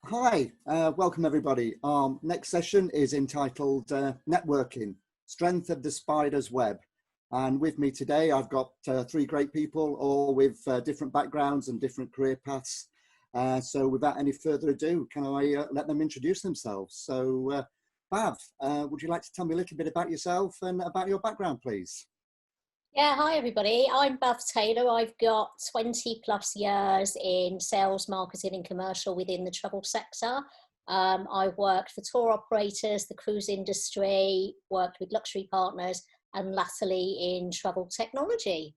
Hi, welcome everybody. Our next session is entitled Networking, Strength of the Spider's Web. And with me today, I've got three great people, all with different backgrounds and different career paths. So without any further ado, can I let them introduce themselves? So Bhav, would you like to tell me a little bit about yourself and about your background, please? Yeah, hi everybody. I'm Bhav Taylor. I've got 20 plus years in sales, marketing and commercial within the travel sector. I've worked for tour operators, the cruise industry, worked with luxury partners and latterly in travel technology.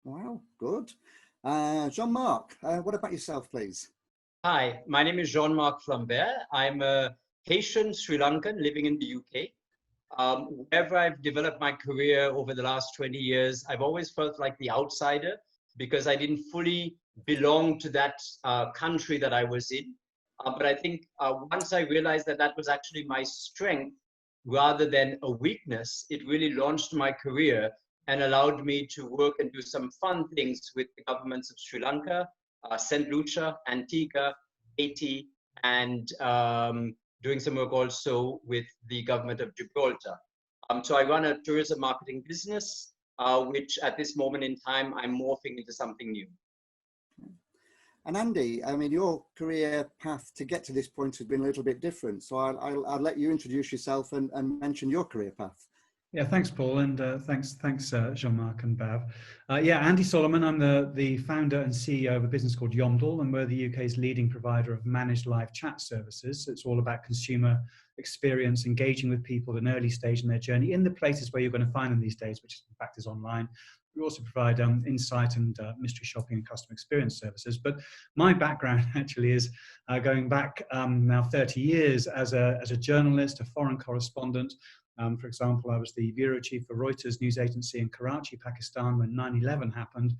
Wow, good. Jean-Marc, what about yourself, please? Hi, my name is Jean-Marc Flambert. I'm a Haitian Sri Lankan living in the UK. Wherever I've developed my career over the last 20 years, I've always felt like the outsider because I didn't fully belong to that country that I was in. But I think once I realized that that was actually my strength rather than a weakness, it really launched my career and allowed me to work and do some fun things with the governments of Sri Lanka, St. Lucia, Antigua, Haiti, and doing some work also with the government of Gibraltar. So I run a tourism marketing business, which at this moment in time, I'm morphing into something new. And Andy, I mean, your career path to get to this point has been a little bit different. So I'll let you introduce yourself and mention your career path. Yeah, thanks, Paul, and thanks, Jean-Marc and Bhav. Yeah, Andy Soloman. I'm the founder and CEO of a business called Yomdel, and we're the UK's leading provider of managed live chat services. So it's all about consumer experience, engaging with people at an early stage in their journey in the places where you're going to find them these days, which in fact is online. We also provide insight and mystery shopping and customer experience services. But my background actually is going back now 30 years as a journalist, a foreign correspondent. For example, I was the bureau chief for Reuters news agency in Karachi, Pakistan, when 9/11 happened.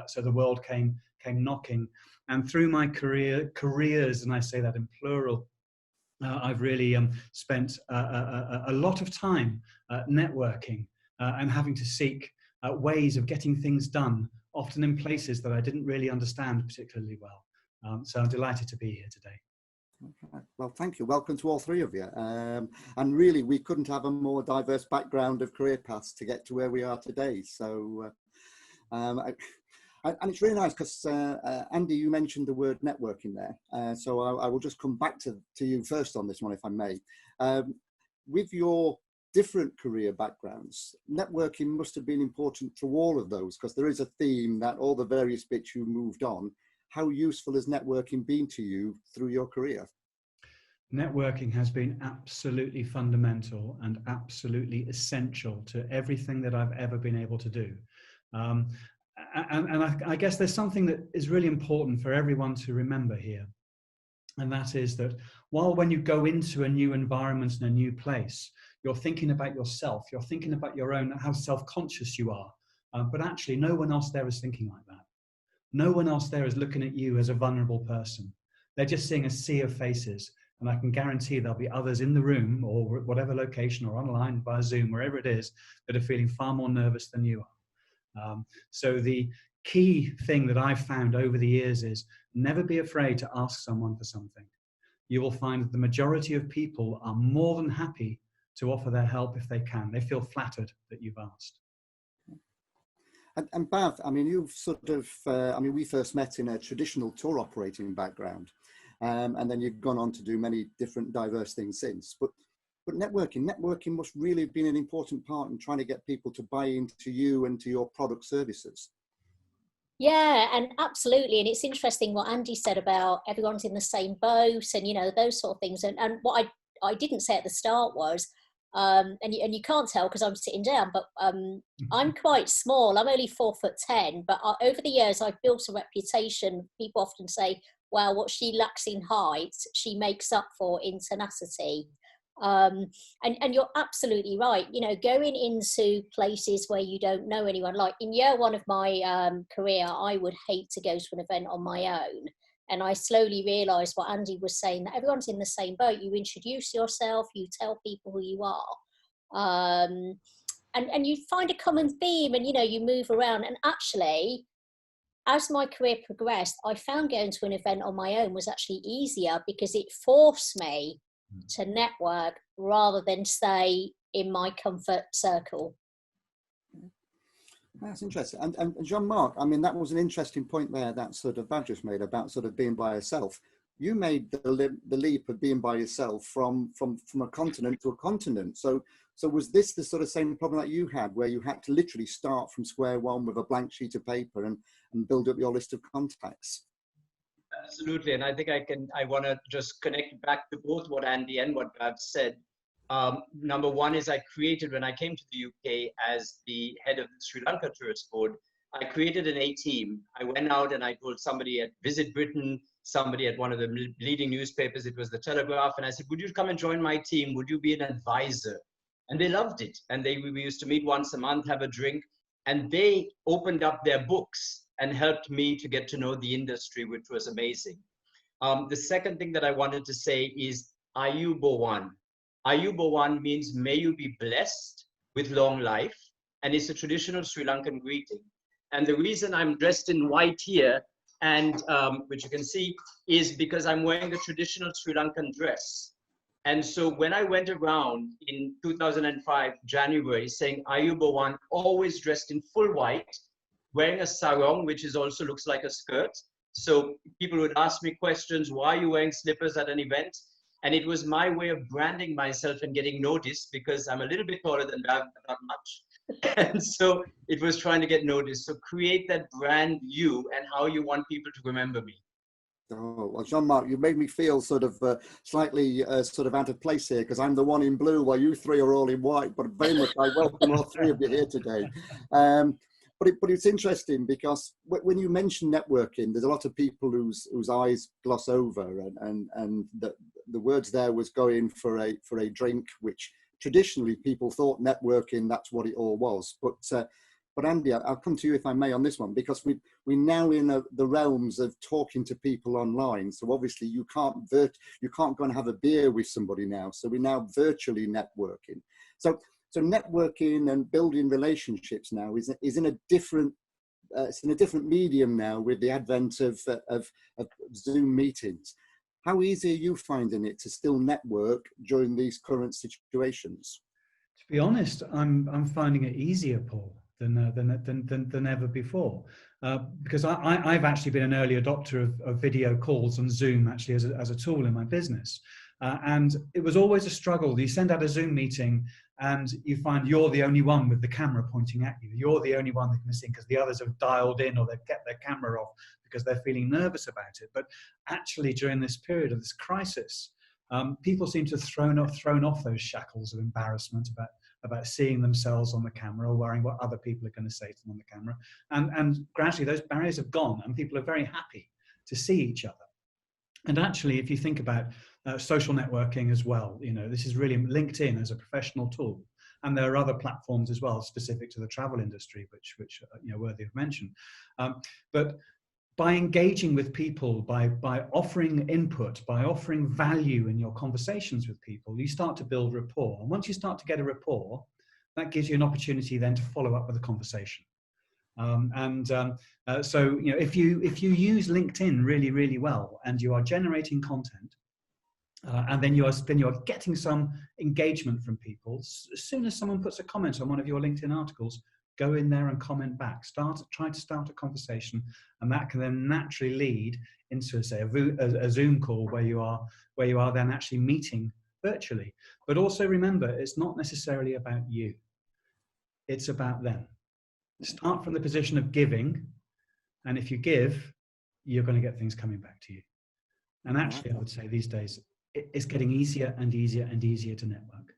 So the world came knocking. And through my careers, and I say that in plural, I've really spent a lot of time networking and having to seek ways of getting things done, often in places that I didn't really understand particularly well. So I'm delighted to be here today. Okay. Well, thank you. Welcome to all three of you. And really, we couldn't have a more diverse background of career paths to get to where we are today. So, and it's really nice because, Andy, you mentioned the word networking there. So I will just come back to you first on this one, if I may. With your different career backgrounds, networking must have been important through all of those, because there is a theme that all the various bits you moved on. How useful has networking been to you through your career? Networking has been absolutely fundamental and absolutely essential to everything that I've ever been able to do. I guess there's something that is really important for everyone to remember here. And that is that when you go into a new environment and a new place, you're thinking about yourself, you're thinking about your own, how self-conscious you are. But actually, no one else there is thinking like that. No one else there is looking at you as a vulnerable person. They're just seeing a sea of faces. And I can guarantee there'll be others in the room or whatever location or online via Zoom, wherever it is, that are feeling far more nervous than you are. So the key thing that I've found over the years is never be afraid to ask someone for something. You will find that the majority of people are more than happy to offer their help if they can. They feel flattered that you've asked. And Bhav, I mean, you've sort of, I mean, we first met in a traditional tour operating background, and then you've gone on to do many different diverse things since. But networking must really have been an important part in trying to get people to buy into you and to your product services. Yeah, and absolutely. And it's interesting what Andy said about everyone's in the same boat and, you know, those sort of things. And what I didn't say at the start was, and you can't tell because I'm sitting down, but I'm quite small. I'm only 4'10", but over the years I've built a reputation. People often say, well, what she lacks in height, she makes up for in tenacity. And you're absolutely right. You know, going into places where you don't know anyone, like in year one of my career, I would hate to go to an event on my own. And I slowly realised what Andy was saying, that everyone's in the same boat. You introduce yourself, you tell people who you are, and you find a common theme, and you know, you move around. And actually, as my career progressed, I found going to an event on my own was actually easier because it forced me to network rather than stay in my comfort circle. That's interesting. And Jean-Marc, I mean, that was an interesting point there that sort of Bhav just made about sort of being by yourself. You made the leap of being by yourself from a continent to a continent. So was this the sort of same problem that you had, where you had to literally start from square one with a blank sheet of paper and build up your list of contacts? Absolutely. And I think I want to just connect back to both what Andy and what Bhav said. Number one is I created, when I came to the UK as the head of the Sri Lanka Tourist Board, I created an A team. I went out and I told somebody at Visit Britain, somebody at one of the leading newspapers, it was the Telegraph, and I said, would you come and join my team? Would you be an advisor? And they loved it. And we used to meet once a month, have a drink, and they opened up their books and helped me to get to know the industry, which was amazing. The second thing that I wanted to say is Ayubowan. Ayubowan means may you be blessed with long life, and it's a traditional Sri Lankan greeting. And the reason I'm dressed in white here, and which you can see, is because I'm wearing a traditional Sri Lankan dress. And so when I went around in 2005, January, saying Ayubowan, always dressed in full white, wearing a sarong, which also looks like a skirt. So people would ask me questions, why are you wearing slippers at an event? And it was my way of branding myself and getting noticed, because I'm a little bit taller than Bhav, but not much. And so it was trying to get noticed. So create that brand you and how you want people to remember me. Oh, well, Jean-Marc, you made me feel sort of slightly sort of out of place here, because I'm the one in blue while you three are all in white, but very much I welcome all three of you here today. But it's interesting because when you mention networking, there's a lot of people whose eyes gloss over, and the words there was going for a drink, which traditionally people thought networking, that's what it all was. But Andy, I'll come to you if I may on this one, because we're now in the realms of talking to people online. So obviously you can't go and have a beer with somebody now. So we're now virtually networking. So networking and building relationships now is in a different it's in a different medium now with the advent of Zoom meetings. How easy are you finding it to still network during these current situations? To be honest, I'm finding it easier, Paul, than ever before, because I've actually been an early adopter of video calls and Zoom actually as a tool in my business. And it was always a struggle. You send out a Zoom meeting and you find you're the only one with the camera pointing at you. You're the only one that can see, because the others have dialed in or they've kept their camera off because they're feeling nervous about it. But actually during this period of this crisis, people seem to have thrown off those shackles of embarrassment about seeing themselves on the camera or worrying what other people are going to say to them on the camera. And gradually those barriers have gone and people are very happy to see each other. And actually, if you think about social networking as well, this is really LinkedIn as a professional tool. And there are other platforms as well, specific to the travel industry, which worthy of mention. But by engaging with people, by offering input, by offering value in your conversations with people, you start to build rapport. And once you start to get a rapport, that gives you an opportunity then to follow up with a conversation. So if you use LinkedIn really, really well, and you are generating content, and then you are getting some engagement from people, as soon as someone puts a comment on one of your LinkedIn articles, go in there and comment back. Try to start a conversation, and that can then naturally lead into, say, a Zoom call where you are then actually meeting virtually. But also remember, it's not necessarily about you; it's about them. Start from the position of giving, and if you give, you're going to get things coming back to you. And actually, I would say these days, it's getting easier and easier and easier to network.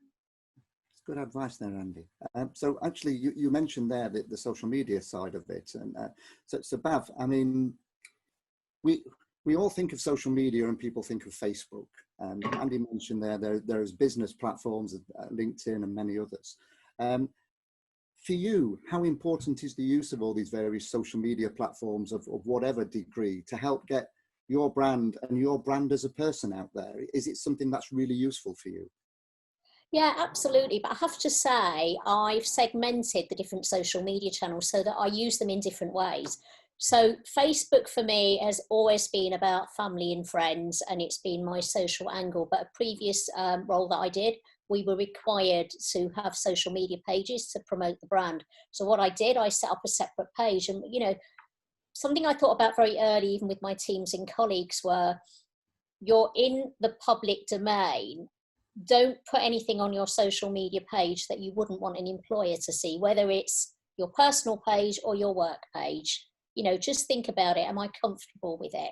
It's good advice there, Andy. So actually, you mentioned there the social media side of it. And so Bhav, I mean, we all think of social media and people think of Facebook. Andy mentioned there's business platforms, LinkedIn and many others. For you, how important is the use of all these various social media platforms of whatever degree to help get your brand and your brand as a person out there? Is it something that's really useful for you? Yeah, absolutely. But I have to say, I've segmented the different social media channels so that I use them in different ways. So Facebook for me has always been about family and friends, and it's been my social angle. But a previous role that I did, we were required to have social media pages to promote the brand. So what I did, I set up a separate page. And, you know, something I thought about very early, even with my teams and colleagues, were you're in the public domain. Don't put anything on your social media page that you wouldn't want an employer to see, whether it's your personal page or your work page. You know, just think about it. Am I comfortable with it?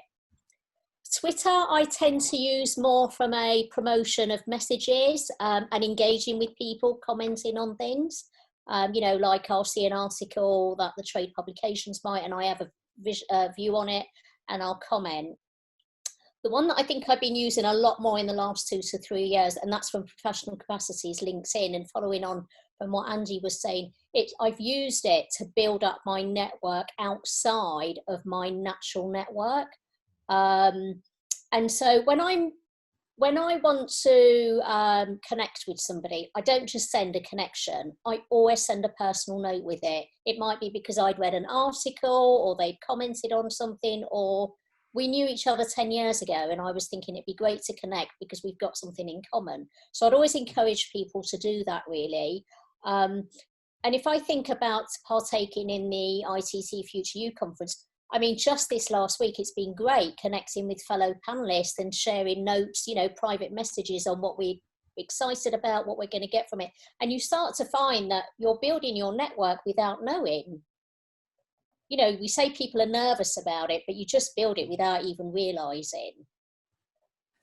Twitter, I tend to use more from a promotion of messages and engaging with people, commenting on things. You know, like I'll see an article that the trade publications might, and I have a view on it, and I'll comment. The one that I think I've been using a lot more in the last 2 to 3 years, and that's from professional capacities, LinkedIn, and following on from what Andy was saying, I've used it to build up my network outside of my natural network. And so when I want to connect with somebody, I don't just send a connection. I always send a personal note with it. It might be because I'd read an article, or they'd commented on something, or we knew each other 10 years ago, and I was thinking it'd be great to connect because we've got something in common. So I'd always encourage people to do that, really. And if I think about partaking in the ITT Future You conference, I mean, just this last week, it's been great connecting with fellow panelists and sharing notes, you know, private messages on what we're excited about, what we're going to get from it. And you start to find that you're building your network without knowing. You know, we say people are nervous about it, but you just build it without even realizing.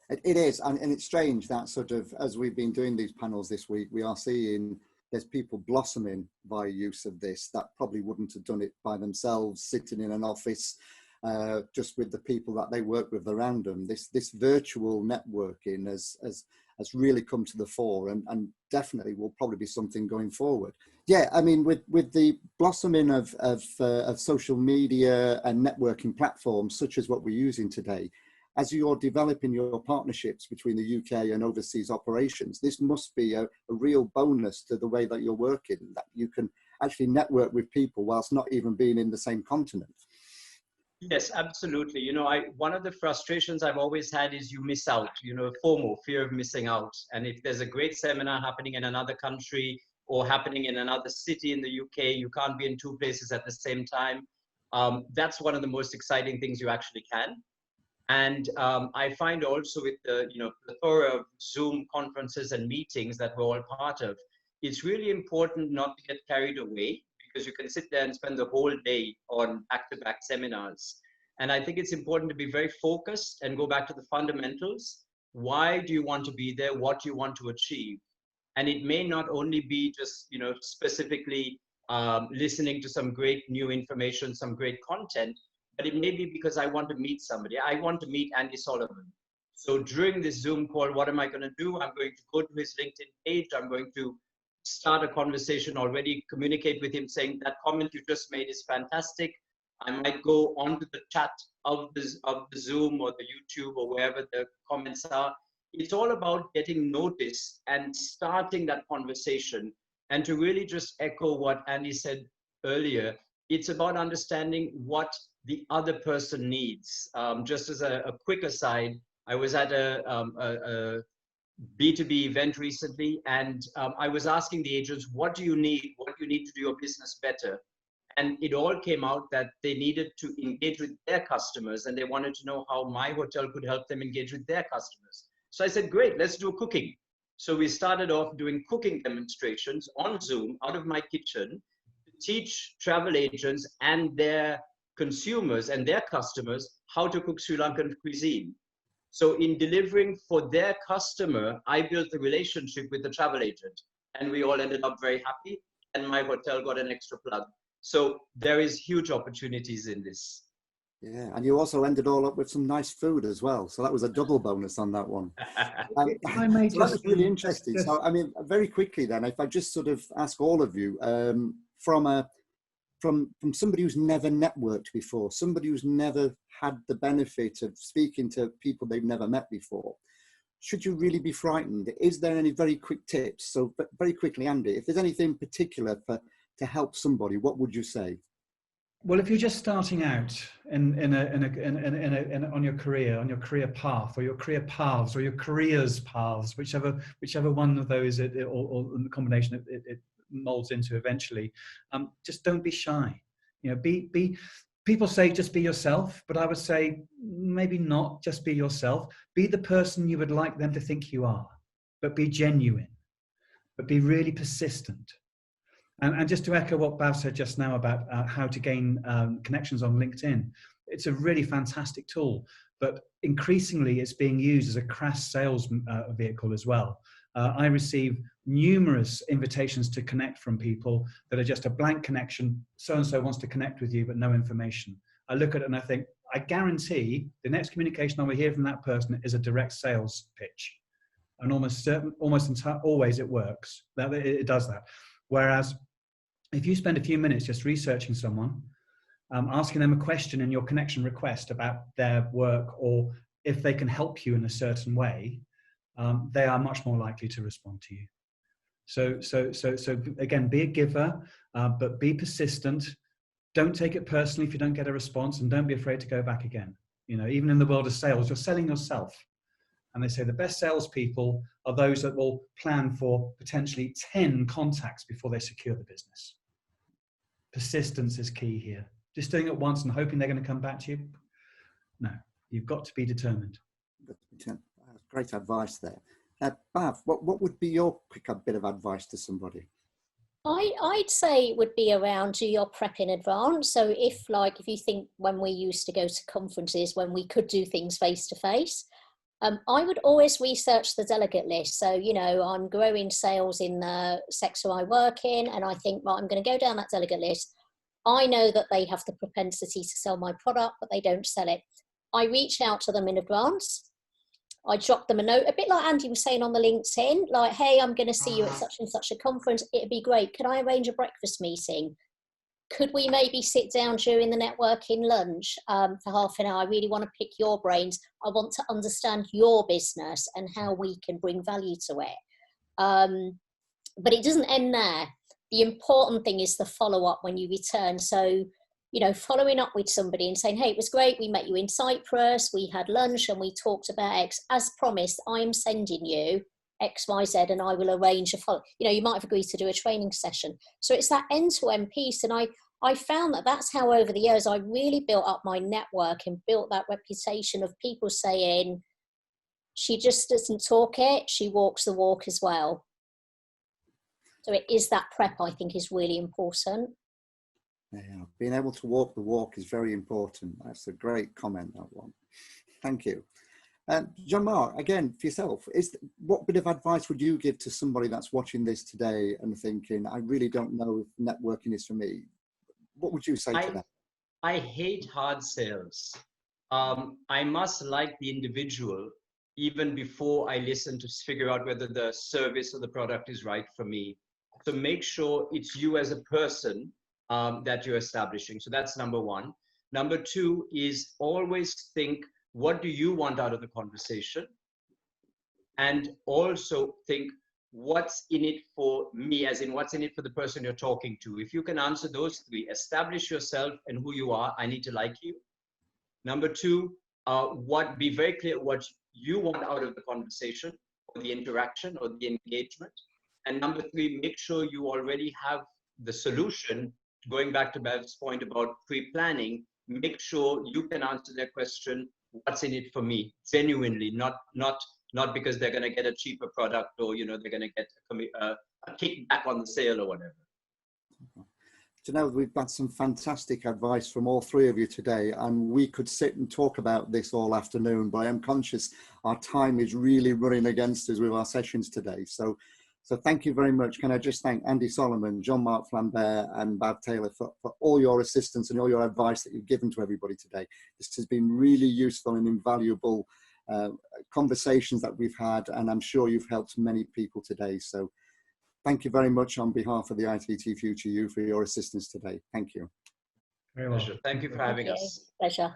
It is, and it's strange that sort of, as we've been doing these panels this week, we are seeing there's people blossoming by use of this that probably wouldn't have done it by themselves, sitting in an office, just with the people that they work with around them. This virtual networking has really come to the fore, and definitely will probably be something going forward. Yeah, I mean, with the blossoming of social media and networking platforms such as what we're using today, as you're developing your partnerships between the UK and overseas operations, this must be a real bonus to the way that you're working, that you can actually network with people whilst not even being in the same continent. Yes, absolutely. You know, one of the frustrations I've always had is you miss out, you know, FOMO, fear of missing out. And if there's a great seminar happening in another country or happening in another city in the UK, you can't be in 2 places at the same time. That's one of the most exciting things you actually can. And I find also with the, you know, plethora of Zoom conferences and meetings that we're all part of, it's really important not to get carried away, because you can sit there and spend the whole day on back-to-back seminars. And I think it's important to be very focused and go back to the fundamentals. Why do you want to be there? What do you want to achieve? And it may not only be just, you know, specifically listening to some great new information, some great content, but it may be because I want to meet somebody. I want to meet Andy Soloman. So during this Zoom call, what am I going to do? I'm going to go to his LinkedIn page. I'm going to start a conversation already, communicate with him saying that comment you just made is fantastic. I might go onto the chat of the Zoom or the YouTube or wherever the comments are. It's all about getting noticed and starting that conversation. And to really just echo what Andy said earlier, it's about understanding what the other person needs. Just as a quick aside, I was at a B2B event recently, and I was asking the agents, what do you need? What do you need to do your business better? And it all came out that they needed to engage with their customers, and they wanted to know how my hotel could help them engage with their customers. So I said, great, let's do cooking. So we started off doing cooking demonstrations on Zoom out of my kitchen to teach travel agents and their consumers and their customers how to cook Sri Lankan cuisine. So in delivering for their customer, I built a relationship with the travel agent, and we all ended up very happy, and my hotel got an extra plug. So there is huge opportunities in this. Yeah, and you also ended all up with some nice food as well. So that was a double bonus on that one. If I may so that was really interesting. So, I mean, very quickly then, if I just sort of ask all of you, from somebody who's never networked before, somebody who's never had the benefit of speaking to people they've never met before, should you really be frightened? Is there any very quick tips? So very quickly, Andy, if there's anything particular to help somebody, what would you say? Well, if you're just starting out on your career path, or your career paths, or your careers paths, whichever one of those or the combination it molds into eventually, just don't be shy. You know, people say just be yourself, but I would say maybe not just be yourself. Be the person you would like them to think you are, but be genuine, but be really persistent. And just to echo what Bhav said just now about how to gain connections on LinkedIn, it's a really fantastic tool, but increasingly it's being used as a crass sales vehicle as well. I receive numerous invitations to connect from people that are just a blank connection. So-and-so wants to connect with you, but no information. I look at it and I think, I guarantee the next communication I will hear from that person is a direct sales pitch. And always it works. It does that. Whereas if you spend a few minutes just researching someone, asking them a question in your connection request about their work, or if they can help you in a certain way, they are much more likely to respond to you. So again, be a giver, but be persistent. Don't take it personally if you don't get a response, and don't be afraid to go back again. You know, even in the world of sales, you're selling yourself. And they say the best salespeople are those that will plan for potentially 10 contacts before they secure the business. Persistence is key here. Just doing it once and hoping they're going to come back to you? No, you've got to be determined. Great advice there. Bhav, what would be your quick bit of advice to somebody? I'd say it would be around do your prep in advance. So if you think when we used to go to conferences, when we could do things face to face, I would always research the delegate list. So, you know, I'm growing sales in the sector I work in, and I think, well, I'm going to go down that delegate list. I know that they have the propensity to sell my product, but they don't sell it. I reach out to them in advance. I drop them a note, a bit like Andy was saying on the LinkedIn, like, hey, I'm going to see you at such and such a conference. It'd be great. Can I arrange a breakfast meeting? Could we maybe sit down during the networking lunch for half an hour? I really want to pick your brains. I want to understand your business and how we can bring value to it. But it doesn't end there. The important thing is the follow-up when you return. So, you know, following up with somebody and saying, hey, it was great. We met you in Cyprus. We had lunch and we talked about X. As promised, I'm sending you X, Y, Z, and I will arrange a follow. You know, you might have agreed to do a training session. So it's that end-to-end piece. And I found that that's how over the years I really built up my network and built that reputation of people saying, she just doesn't talk it, she walks the walk as well. So it is that prep, I think, is really important. Yeah, being able to walk the walk is very important. That's a great comment, that one. Thank you. Jean-Marc, again, for yourself, what bit of advice would you give to somebody that's watching this today and thinking, I really don't know if networking is for me? What would you say to them? I hate hard sales. I must like the individual even before I listen to figure out whether the service or the product is right for me. So make sure it's you as a person that you're establishing. So that's number one. Number two is always think, what do you want out of the conversation? And also think, what's in it for me, as in what's in it for the person you're talking to. If you can answer those three, establish yourself and who you are. I need to like you. Number two, be very clear what you want out of the conversation or the interaction or the engagement. And number three, make sure you already have the solution. Going back to Bhav's point about pre-planning, make sure you can answer their question, what's in it for me, genuinely, not because they're going to get a cheaper product or, you know, they're going to get a kickback on the sale or whatever. You know, we've got some fantastic advice from all three of you today, and we could sit and talk about this all afternoon, but I am conscious our time is really running against us with our sessions today. So thank you very much. Can I just thank Andy Soloman, Jean-Marc Flambert and Bhav Taylor for all your assistance and all your advice that you've given to everybody today. This has been really useful and invaluable conversations that we've had, and I'm sure you've helped many people today. So thank you very much on behalf of the ITT Future You for your assistance today. Thank you. Very well. Pleasure. Thank you for having us. Pleasure.